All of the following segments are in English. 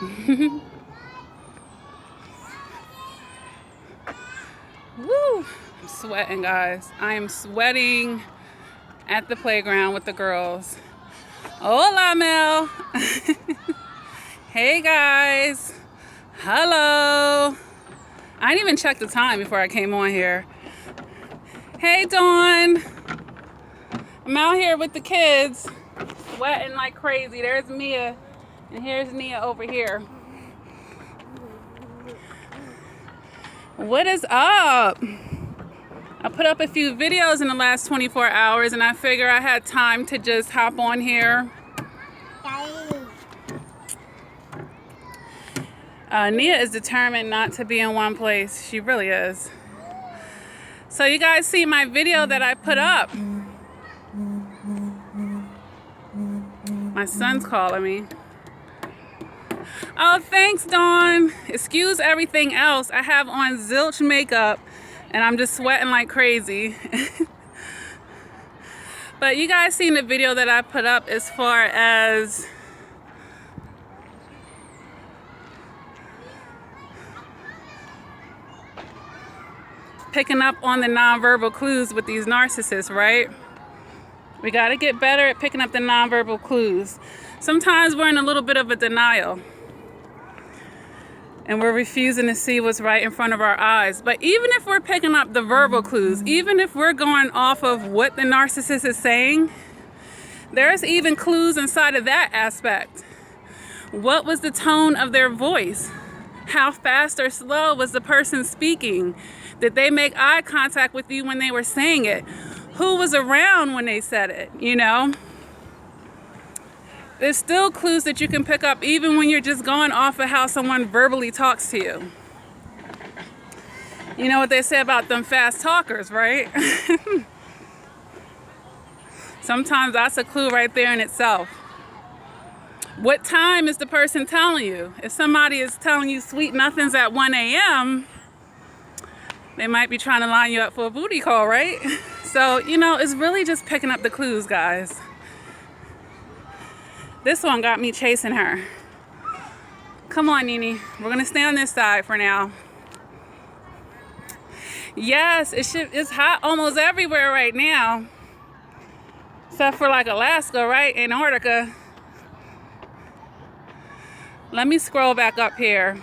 Woo! I'm sweating, guys. I am sweating at the playground with the girls. Hola, Mel. Hey, guys. Hello. I didn't even check the time before I came on here. Hey, Dawn. I'm out here with the kids, sweating like crazy. There's Mia, and here's Nia over here. What is up? I put up a few videos in the last 24 hours, and I figure I had time to just hop on here. Nia is determined not to be in one place. She really is. So you guys see my video that I put up. My son's calling me. Oh, thanks, Dawn. Excuse everything else. I have on zilch makeup and I'm just sweating like crazy. But you guys seen the video that I put up as far as picking up on the nonverbal clues with these narcissists, right? We got to get better at picking up the nonverbal clues. Sometimes we're in a little bit of a denial and we're refusing to see what's right in front of our eyes. But even if we're picking up the verbal clues, even if we're going off of what the narcissist is saying, there's even clues inside of that aspect. What was the tone of their voice? How fast or slow was the person speaking? Did they make eye contact with you when they were saying it? Who was around when they said it, you know? There's still clues that you can pick up even when you're just going off of how someone verbally talks to you. You know what they say about them fast talkers, right? Sometimes that's a clue right there in itself. What time is the person telling you? If somebody is telling you sweet nothings at 1 a.m., they might be trying to line you up for a booty call, right? So, you know, it's really just picking up the clues, guys. This one got me chasing her. Come on, Nene. We're gonna stay on this side for now. Yes, it's hot almost everywhere right now. Except for like Alaska, right? Antarctica. Let me scroll back up here.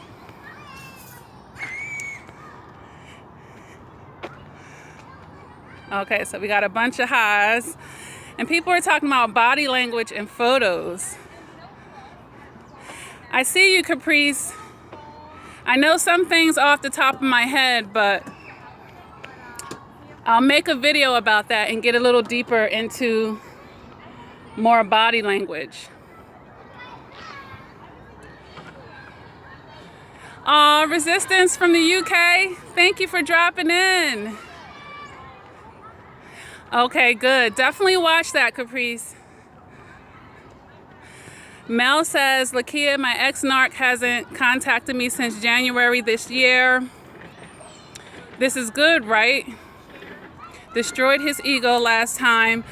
Okay, so we got a bunch of highs. And people are talking about body language and photos. I see you, Caprice. I know some things off the top of my head, but I'll make a video about that and get a little deeper into more body language. Resistance from the UK. Thank you for dropping in. Okay, good. Definitely watch that, Caprice. Mel says, Lakia, my ex-narc hasn't contacted me since January this year. This is good, right? Destroyed his ego last time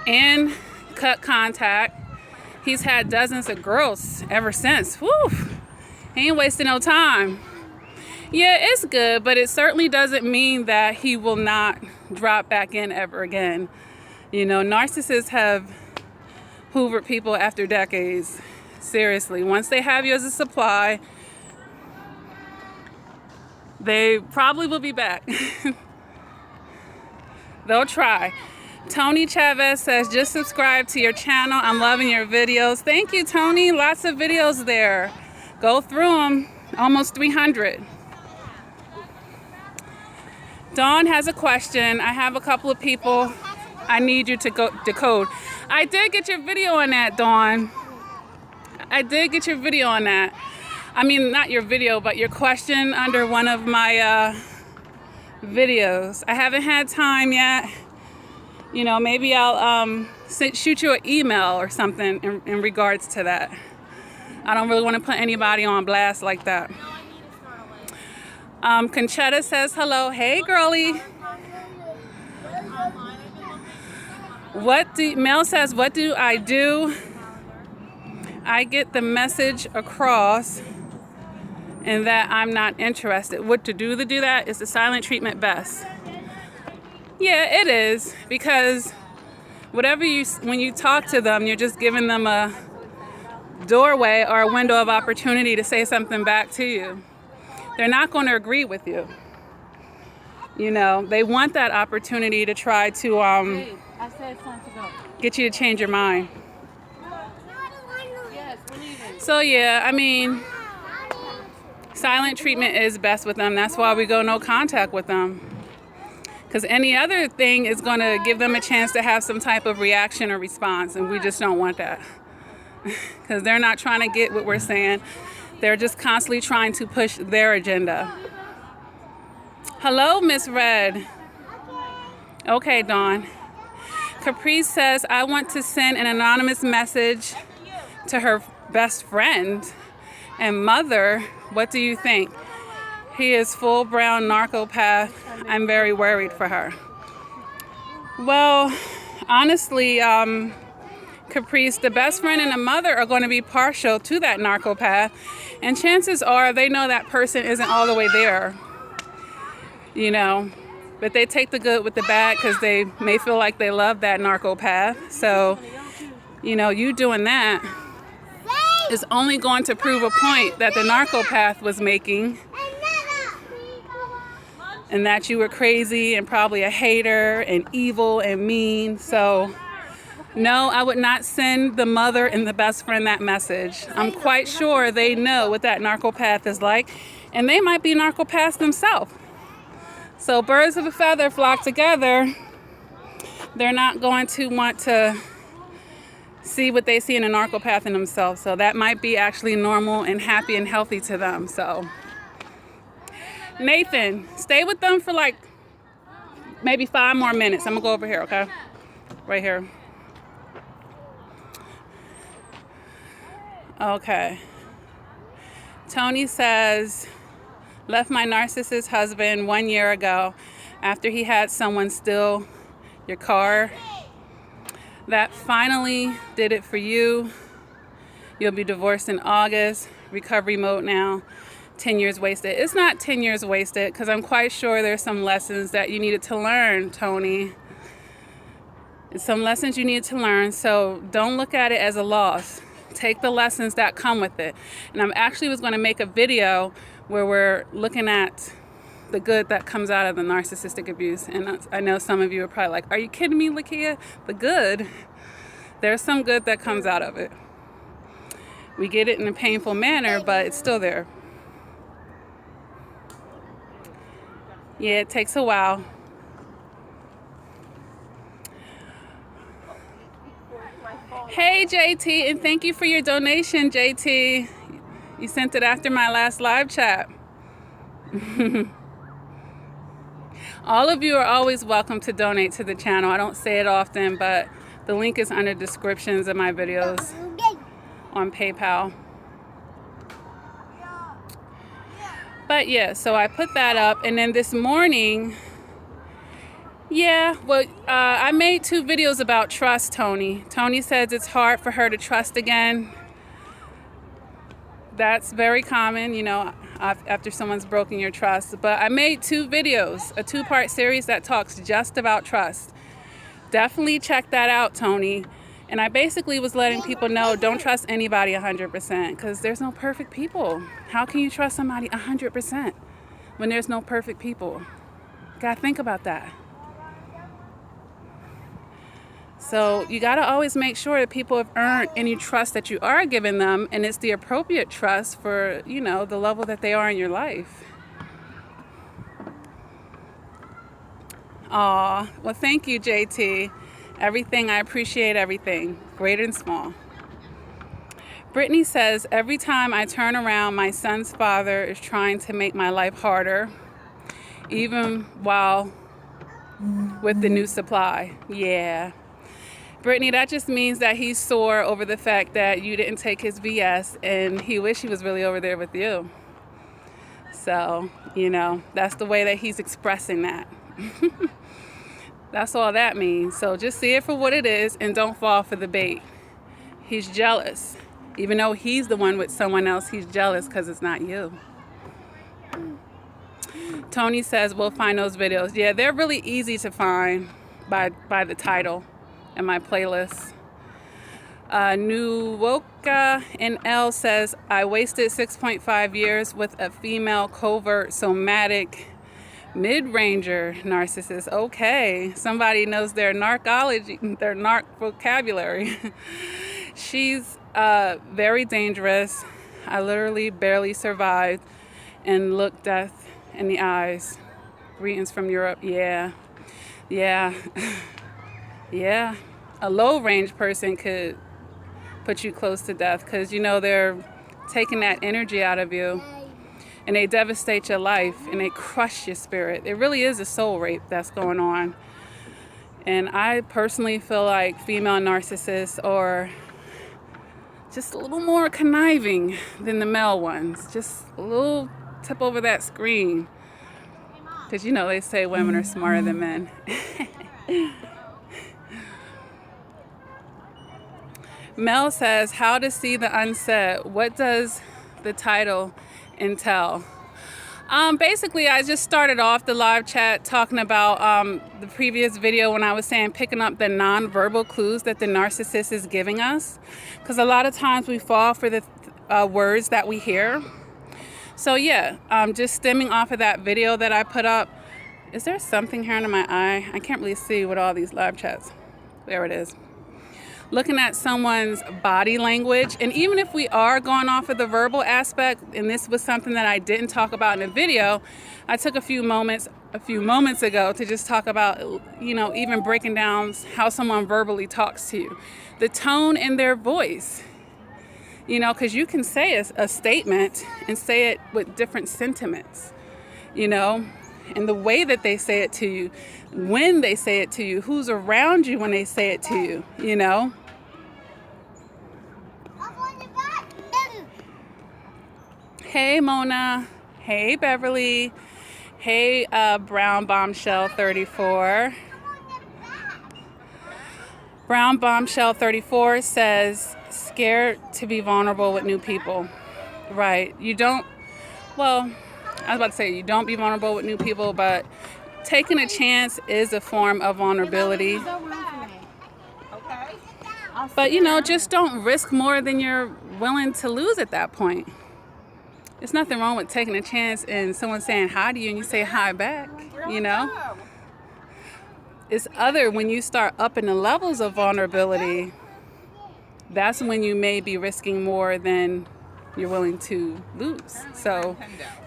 and cut contact. He's had dozens of girls ever since. Whew. He ain't wasting no time. Yeah, it's good, but it certainly doesn't mean that he will not drop back in ever again. You know, narcissists have hoovered people after decades. Seriously, once they have you as a supply, they probably will be back. They'll try. Tony Chavez says, just subscribe to your channel. I'm loving your videos. Thank you, Tony. Lots of videos there. Go through them. Almost 300. Dawn has a question. I have a couple of people I need you to go decode. I did get your video on that, Dawn. I did get your video on that. I mean, not your video, but your question under one of my videos. I haven't had time yet. You know, maybe I'll shoot you an email or something in regards to that. I don't really want to put anybody on blast like that. Conchetta says hello. Hey, girly. Mel says, what do? I get the message across and that I'm not interested. What to do that? Is the silent treatment best? Yeah, it is, because when you talk to them, you're just giving them a doorway or a window of opportunity to say something back to you. They're not going to agree with you. You know, they want that opportunity to try to Hey, I said it's time to go. get you to change your mind. Yes, we're leaving. So yeah, I mean, silent treatment is best with them. That's why we go no contact with them. Because any other thing is going to give them a chance to have some type of reaction or response, and we just don't want that. Because they're not trying to get what we're saying. They're just constantly trying to push their agenda. Hello, Miss Red. Okay, Dawn. Caprice says, I want to send an anonymous message to her best friend and mother. What do you think? He is full brown narcopath. I'm very worried for her. Well, honestly, Caprice, the best friend and the mother are going to be partial to that narcopath. And chances are they know that person isn't all the way there. You know, but they take the good with the bad because they may feel like they love that narcopath. So, you know, you doing that is only going to prove a point that the narcopath was making, and that you were crazy and probably a hater and evil and mean. So, no, I would not send the mother and the best friend that message. I'm quite sure they know what that narcopath is like, and they might be narcopaths themselves. So birds of a feather flock together. They're not going to want to see what they see in a narcopath in themselves. So that might be actually normal and happy and healthy to them. So Nathan, stay with them for like maybe 5 more minutes. I'm gonna go over here, okay? Right here. Okay. Tony says, left my narcissist husband 1 year ago after he had someone steal your car. That finally did it for you. You'll be divorced in August. Recovery mode now. 10 years wasted. It's not 10 years wasted, because I'm quite sure there's some lessons that you needed to learn, Tony. Some lessons you needed to learn, so don't look at it as a loss. Take the lessons that come with it. And I'm actually was going to make a video where we're looking at the good that comes out of the narcissistic abuse. And I know some of you are probably like, are you kidding me, Lakia? The good? There's some good that comes out of it. We get it in a painful manner, but it's still there. Yeah, it takes a while. Hey, JT, and thank you for your donation, JT. You sent it after my last live chat. All of you are always welcome to donate to the channel. I don't say it often, but the link is under descriptions of my videos on PayPal. But yeah, so I put that up, and then this morning, I made 2 videos about trust, Tony. Tony says it's hard for her to trust again. That's very common, you know, after someone's broken your trust. But I made 2 videos, a 2-part series that talks just about trust. Definitely check that out, Tony. And I basically was letting people know, don't trust anybody 100%, because there's no perfect people. How can you trust somebody 100% when there's no perfect people? Gotta think about that. So you got to always make sure that people have earned any trust that you are giving them, and it's the appropriate trust for, you know, the level that they are in your life. Aw, well, thank you, JT. Everything, I appreciate everything, great and small. Brittany says, every time I turn around, my son's father is trying to make my life harder, even while with the new supply. Yeah. Brittany, that just means that he's sore over the fact that you didn't take his BS, and he wished he was really over there with you. So, you know, that's the way that he's expressing that. That's all that means. So just see it for what it is and don't fall for the bait. He's jealous. Even though he's the one with someone else, he's jealous because it's not you. Tony says, we'll find those videos. Yeah, they're really easy to find by the title and my playlist. Nuwoka NL says, I wasted 6.5 years with a female covert somatic mid-ranger narcissist. Okay, somebody knows their narcology, their narc vocabulary. She's very dangerous. I literally barely survived and looked death in the eyes. Greetings from Europe. Yeah. Yeah. Yeah. A low-range person could put you close to death because, you know, they're taking that energy out of you and they devastate your life and they crush your spirit. It really is a soul rape that's going on. And I personally feel like female narcissists are just a little more conniving than the male ones. Just a little tip over that screen. Because, you know, they say women are smarter than men. Mel says, how to see the unsaid. What does the title entail? Basically, I just started off the live chat talking about the previous video when I was saying picking up the nonverbal clues that the narcissist is giving us. Because a lot of times we fall for the words that we hear. So yeah, just stemming off of that video that I put up. Is there something here under my eye? I can't really see with all these live chats. There it is. Looking at someone's body language, and even if we are going off of the verbal aspect, and this was something that I didn't talk about in the video, I took a few moments ago to just talk about, you know, even breaking down how someone verbally talks to you, the tone in their voice, you know, because you can say a statement and say it with different sentiments, you know, and the way that they say it to you, when they say it to you, who's around you when they say it to you, you know. Hey Mona, hey Beverly, hey Brown Bombshell 34. Brown Bombshell 34 says, scared to be vulnerable with new people. Right, you don't, well, I was about to say you don't be vulnerable with new people, but taking a chance is a form of vulnerability. But, you know, just don't risk more than you're willing to lose at that point. There's nothing wrong with taking a chance and someone saying hi to you and you say hi back, you know. It's other when you start upping the levels of vulnerability, that's when you may be risking more than you're willing to lose. So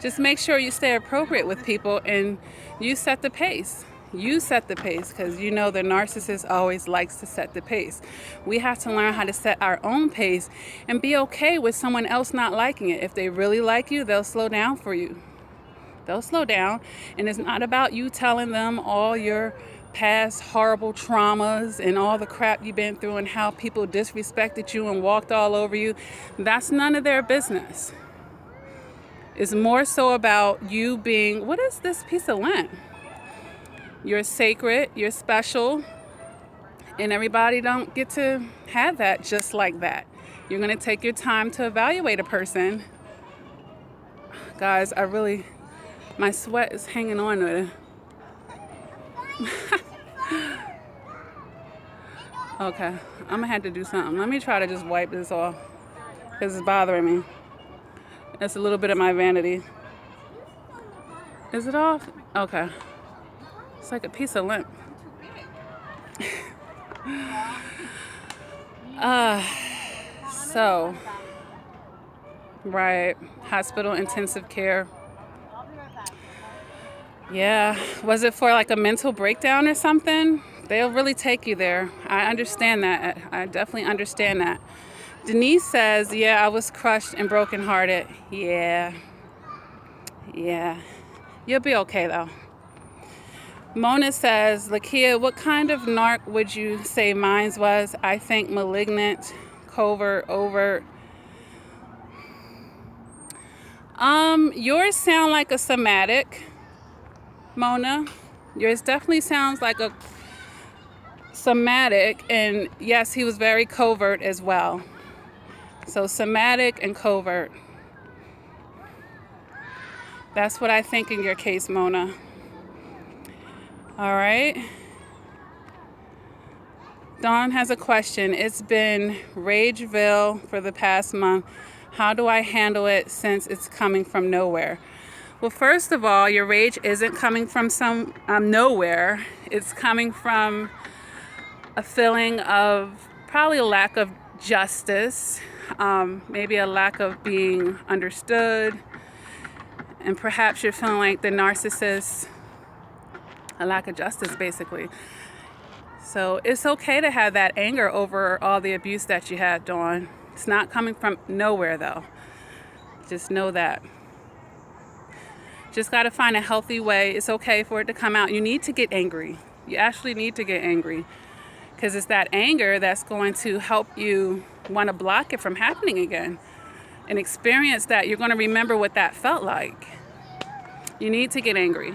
just make sure you stay appropriate with people and you set the pace. You set the pace because you know the narcissist always likes to set the pace. We have to learn how to set our own pace and be okay with someone else not liking it. If they really like you, they'll slow down for you. They'll slow down, and it's not about you telling them all your past horrible traumas and all the crap you've been through and how people disrespected you and walked all over you. That's none of their business. It's more so about you being, what is this piece of lint? You're sacred, you're special, and everybody don't get to have that just like that. You're going to take your time to evaluate a person. Guys, my sweat is hanging on with it. Okay, I'm going to have to do something. Let me try to just wipe this off because it's bothering me. That's a little bit of my vanity. Is it off? Okay. It's like a piece of lint. So, right, hospital intensive care. Yeah, was it for like a mental breakdown or something? They'll really take you there. I understand that. I definitely understand that. Denise says, yeah, I was crushed and brokenhearted. Yeah. You'll be okay though. Mona says, Lakia, what kind of narc would you say mine was? I think malignant, covert, overt. Yours sound like a somatic, Mona. Yours definitely sounds like a somatic, and yes, he was very covert as well. So somatic and covert. That's what I think in your case, Mona. All right. Dawn has a question. It's been Rageville for the past month. How do I handle it since it's coming from nowhere? Well, first of all, your rage isn't coming from some nowhere. It's coming from a feeling of probably a lack of justice, maybe a lack of being understood, and perhaps you're feeling like the narcissist, a lack of justice, basically. So it's okay to have that anger over all the abuse that you had, Dawn. It's not coming from nowhere, though. Just know that. Just got to find a healthy way. It's okay for it to come out. You need to get angry. You actually need to get angry, because it's that anger that's going to help you want to block it from happening again and experience that. You're going to remember what that felt like. You need to get angry.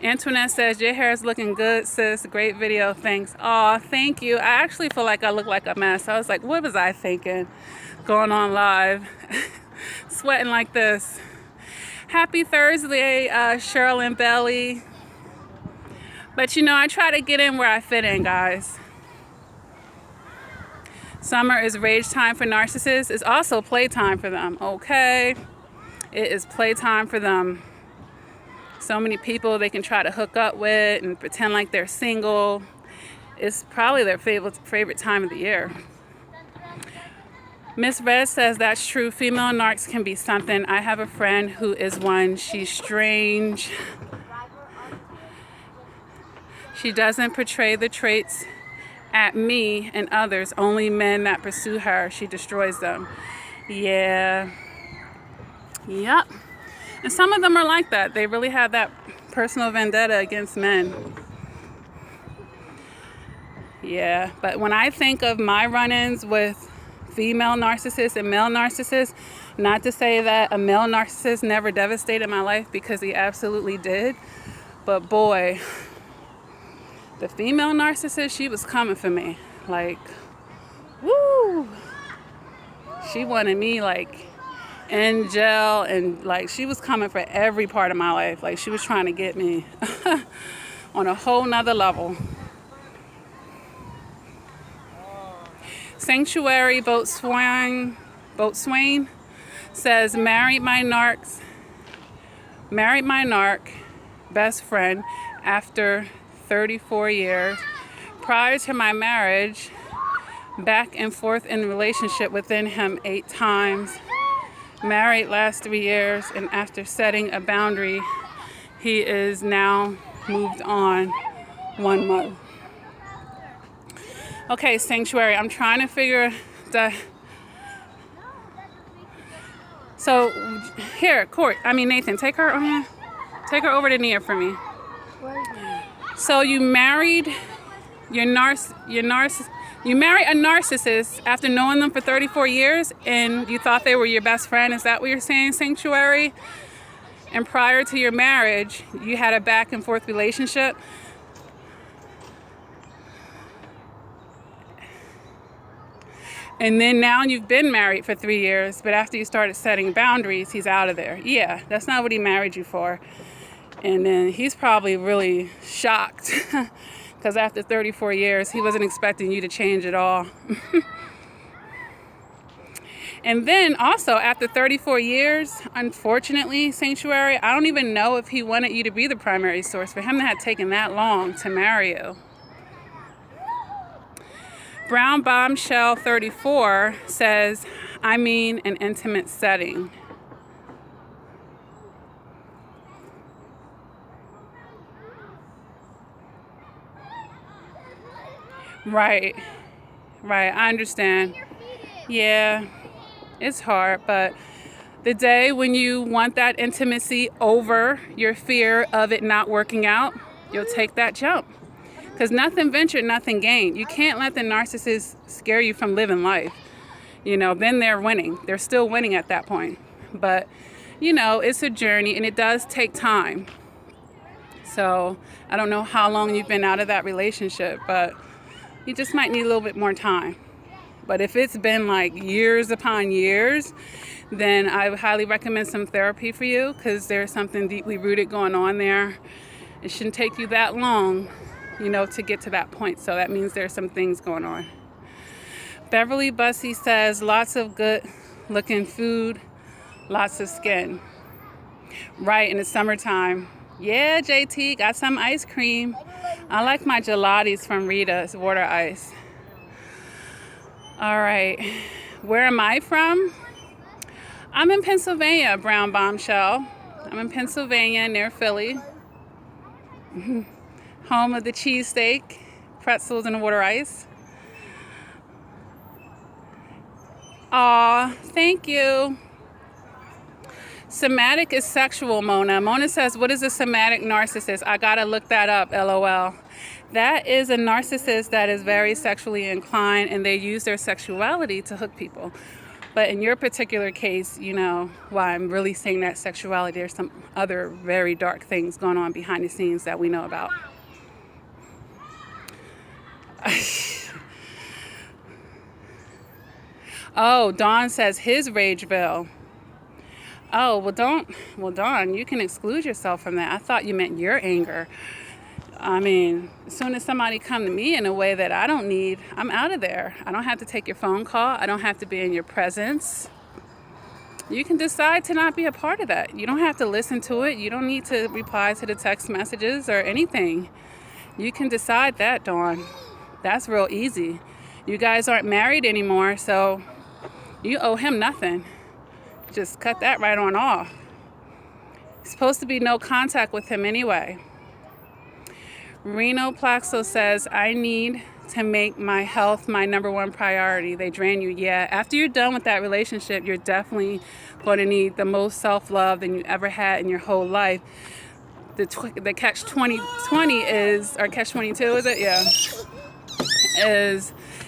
Antoinette says, your hair is looking good, sis. Great video, thanks. Aw, thank you. I actually feel like I look like a mess. I was like, what was I thinking? Going on live, sweating like this. Happy Thursday, Cheryl and Belly. But you know, I try to get in where I fit in, guys. Summer is rage time for narcissists. It's also playtime for them, okay? It is playtime for them. So many people they can try to hook up with and pretend like they're single. It's probably their favorite time of the year. Miss Red says that's true. Female narcs can be something. I have a friend who is one. She's strange. She doesn't portray the traits at me and others. Only men that pursue her, she destroys them. Yeah. Yep. And some of them are like that. They really have that personal vendetta against men. Yeah, but when I think of my run-ins with female narcissists and male narcissists, not to say that a male narcissist never devastated my life, because he absolutely did. But boy, the female narcissist, she was coming for me. Like, woo! She wanted me like in jail, and like she was coming for every part of my life. Like she was trying to get me on a whole nother level. Sanctuary Boatswain says, married my narc best friend after 34 years. Prior to my marriage, back and forth in relationship within him 8 times. Married last 3 years, and after setting a boundary, he is now moved on 1 month. Okay, Sanctuary, I'm trying to figure the... So, here, Nathan, take her on here. Take her over to Nia for me. So you married you married a narcissist after knowing them for 34 years, and you thought they were your best friend. Is that what you're saying, Sanctuary? And prior to your marriage, you had a back and forth relationship. And then now you've been married for 3 years, but after you started setting boundaries, he's out of there. Yeah, that's not what he married you for. And then he's probably really shocked because after 34 years, he wasn't expecting you to change at all. And then also after 34 years, unfortunately, Sanctuary, I don't even know if he wanted you to be the primary source. For him to have taken that long to marry you. Brown Bombshell 34 says, I mean an intimate setting. Right, I understand. Yeah, it's hard, but the day when you want that intimacy over your fear of it not working out, you'll take that jump. Because nothing ventured, nothing gained. You can't let the narcissist scare you from living life. You know, then they're winning. They're still winning at that point. But, you know, it's a journey and it does take time. So I don't know how long you've been out of that relationship, but you just might need a little bit more time. But if it's been like years upon years, then I would highly recommend some therapy for you, because there's something deeply rooted going on there. It shouldn't take you that long, you know, to get to that point. So that means there's some things going on. Beverly Bussy says, lots of good looking food, lots of skin. Right, in the summertime. Yeah, JT, got some ice cream. I like my gelatis from Rita's water ice. All right, where am I from? I'm in Pennsylvania, Brown Bombshell. I'm in Pennsylvania, near Philly. Home of the cheesesteak, pretzels, and water ice. Aw, thank you. Somatic is sexual, Mona. Mona says, what is a somatic narcissist? I gotta look that up, LOL. That is a narcissist that is very sexually inclined, and they use their sexuality to hook people. But in your particular case, you know, why I'm really saying that sexuality, there's some other very dark things going on behind the scenes that we know about. Oh, Dawn says his Rageville. Oh, well, Dawn, you can exclude yourself from that. I thought you meant your anger. I mean, as soon as somebody come to me in a way that I don't need, I'm out of there. I don't have to take your phone call. I don't have to be in your presence. You can decide to not be a part of that. You don't have to listen to it. You don't need to reply to the text messages or anything. You can decide that, Dawn. That's real easy. You guys aren't married anymore, so you owe him nothing. Just cut that right on off. Supposed to be no contact with him anyway. Reno Plaxo says, I need to make my health my #1 priority. They drain you. Yeah, after you're done with that relationship, you're definitely going to need the most self-love than you ever had in your whole life. The catch-20 is, or catch-22 is it? Yeah.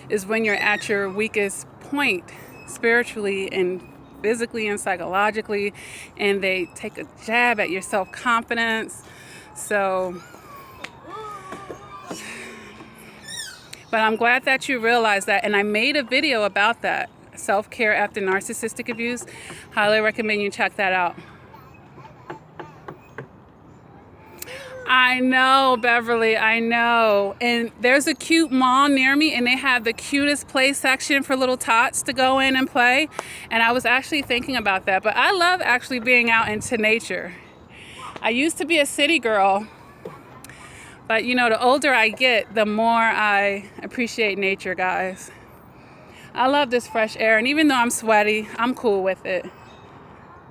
Is when you're at your weakest point spiritually and physically and psychologically, and they take a jab at your self-confidence. So, but I'm glad that you realize that, and I made a video about that, self-care after narcissistic abuse. Highly recommend you check that out. I know, Beverly, I know. And there's a cute mall near me, and they have the cutest play section for little tots to go in and play. And I was actually thinking about that. But I love actually being out into nature. I used to be a city girl. But, you know, the older I get, the more I appreciate nature, guys. I love this fresh air. And even though I'm sweaty, I'm cool with it.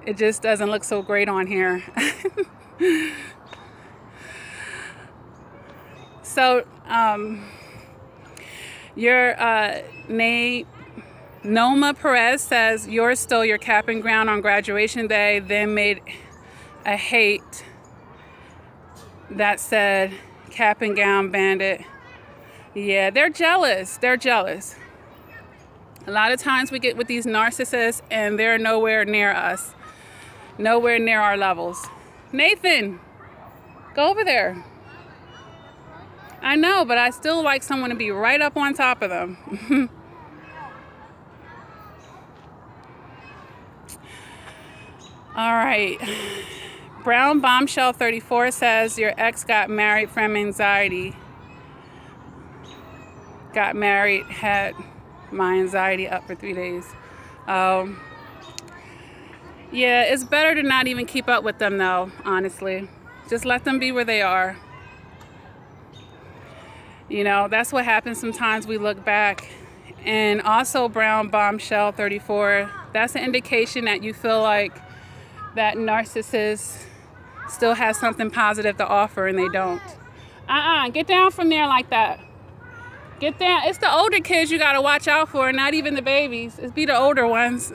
It just doesn't look so great on here. So, your Noma Perez says, yours stole your cap and gown on graduation day, then made a hate that said, cap and gown bandit. Yeah, they're jealous. They're jealous. A lot of times we get with these narcissists and they're nowhere near us. Nowhere near our levels. Nathan, go over there. I know, but I still like someone to be right up on top of them. All right. Brown Bombshell 34 says, your ex got married from anxiety. Got married, had my anxiety up for 3 days. Yeah, it's better to not even keep up with them though, honestly. Just let them be where they are. You know, that's what happens sometimes. We look back. And also Brown Bombshell 34, that's an indication that you feel like that narcissist still has something positive to offer and they don't. Get down from there like that. Get down. It's the older kids you got to watch out for, not even the babies. It's be the older ones.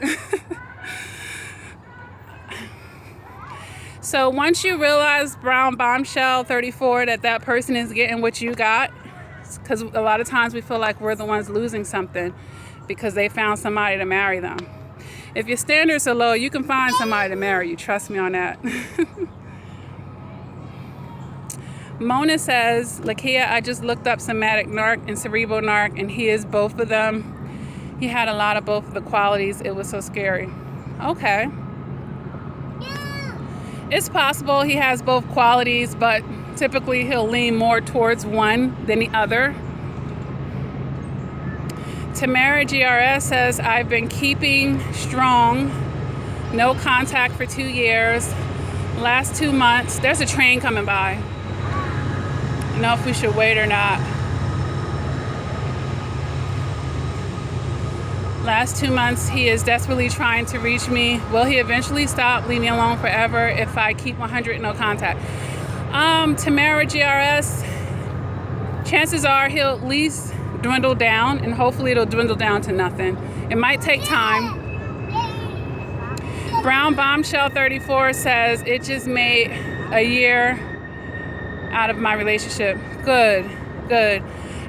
So once you realize, Brown Bombshell 34, that person is getting what you got, because a lot of times we feel like we're the ones losing something because they found somebody to marry them. If your standards are low, you can find somebody to marry you. Trust me on that. Mona says, Lakia, I just looked up somatic narc and cerebral narc, and he is both of them. He had a lot of both of the qualities. It was so scary. Okay. It's possible he has both qualities, but typically he'll lean more towards one than the other. Tamara GRS says, I've been keeping strong. No contact for 2 years. Last 2 months, there's a train coming by. I don't know if we should wait or not. Last 2 months, he is desperately trying to reach me. Will he eventually stop, leave me alone forever if I keep 100 no contact? Tamara GRS, chances are he'll at least dwindle down, and hopefully it'll dwindle down to nothing. It might take time. Brown Bombshell 34 says, it just made a year out of my relationship. Good, good.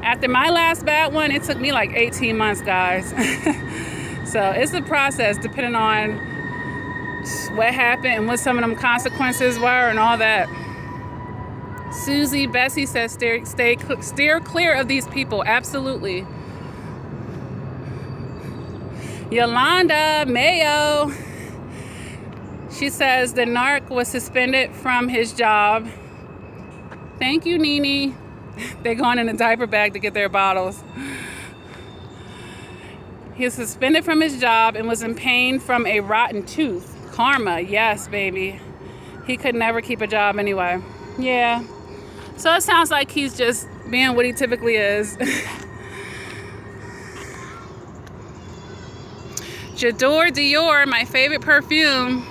After my last bad one, it took me like 18 months, guys. So it's a process depending on what happened and what some of them consequences were and all that. Susie Bessie says, steer clear of these people. Absolutely. Yolanda Mayo, she says the narc was suspended from his job. Thank you, Nene. They're going in a diaper bag to get their bottles. He was suspended from his job and was in pain from a rotten tooth. Karma, yes, baby. He could never keep a job anyway. Yeah. So it sounds like he's just being what he typically is. J'adore Dior, my favorite perfume.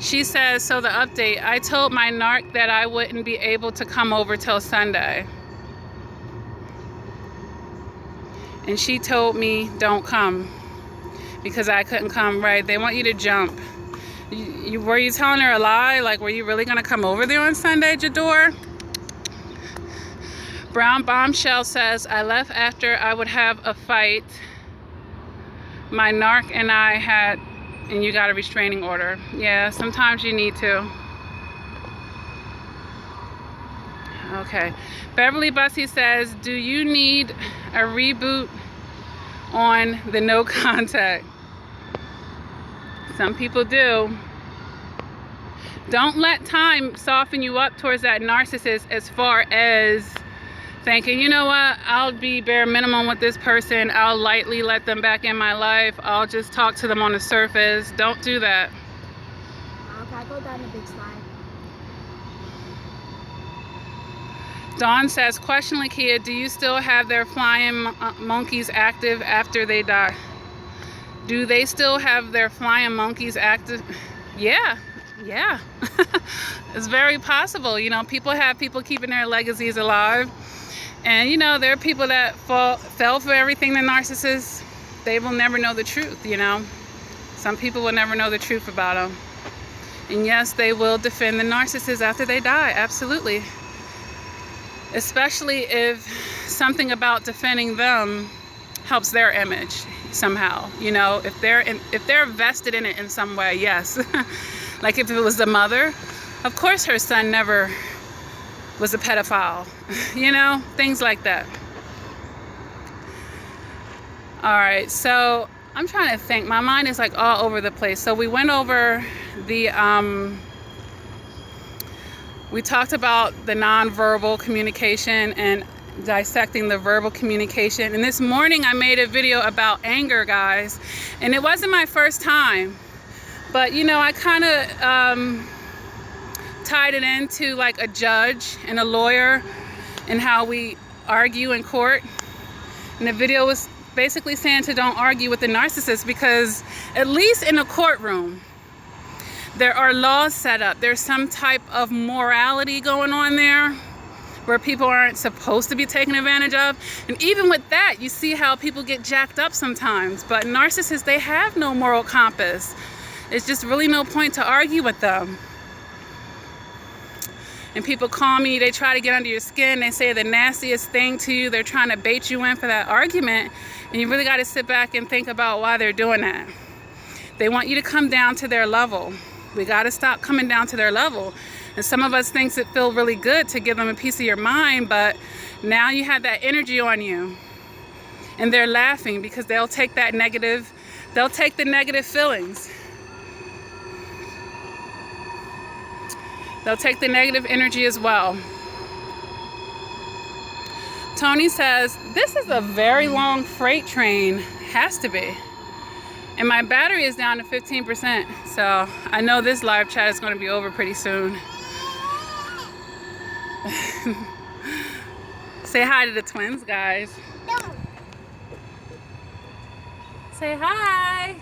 She says, so the update, I told my narc that I wouldn't be able to come over till Sunday. And she told me, don't come, because I couldn't come, right? They want you to jump. Were you telling her a lie? Like, were you really gonna come over there on Sunday, J'adore? Brown Bombshell says, I left after I would have a fight. My narc and I had, and you got a restraining order. Yeah, sometimes you need to. Okay. Beverly Bussy says, do you need a reboot on the no contact? Some people do. Don't let time soften you up towards that narcissist as far as thinking, you know what, I'll be bare minimum with this person. I'll lightly let them back in my life. I'll just talk to them on the surface. Don't do that. Okay, I go down the big slide. Dawn says, question, Lakia, do you still have their flying monkeys active after they die? Do they still have their flying monkeys active? Yeah. It's very possible. You know, people have people keeping their legacies alive. And, you know, there are people that fell for everything the narcissists. They will never know the truth, you know. Some people will never know the truth about them. And yes, they will defend the narcissist after they die. Absolutely. Especially if something about defending them helps their image somehow. You know, if they're vested in it in some way, yes. Like if it was the mother, of course her son never was a pedophile. You know, things like that. All right, so I'm trying to think. My mind is like all over the place. So we went over the, we talked about the nonverbal communication and dissecting the verbal communication. And this morning I made a video about anger, guys. And it wasn't my first time. But, you know, I kind of tied it into like a judge and a lawyer and how we argue in court. And the video was basically saying to don't argue with the narcissist, because at least in a courtroom, there are laws set up. There's some type of morality going on there where people aren't supposed to be taken advantage of. And even with that, you see how people get jacked up sometimes. But narcissists, they have no moral compass. It's just really no point to argue with them. And people call me, they try to get under your skin, they say the nastiest thing to you, they're trying to bait you in for that argument, and you really got to sit back and think about why they're doing that. They want you to come down to their level. We got to stop coming down to their level. And some of us thinks it feels really good to give them a piece of your mind, but now you have that energy on you. And they're laughing because they'll take that negative, they'll take the negative feelings. They'll take the negative energy as well. Tony says, this is a very long freight train. Has to be. And my battery is down to 15%. So I know this live chat is going to be over pretty soon. Say hi to the twins, guys. Say hi.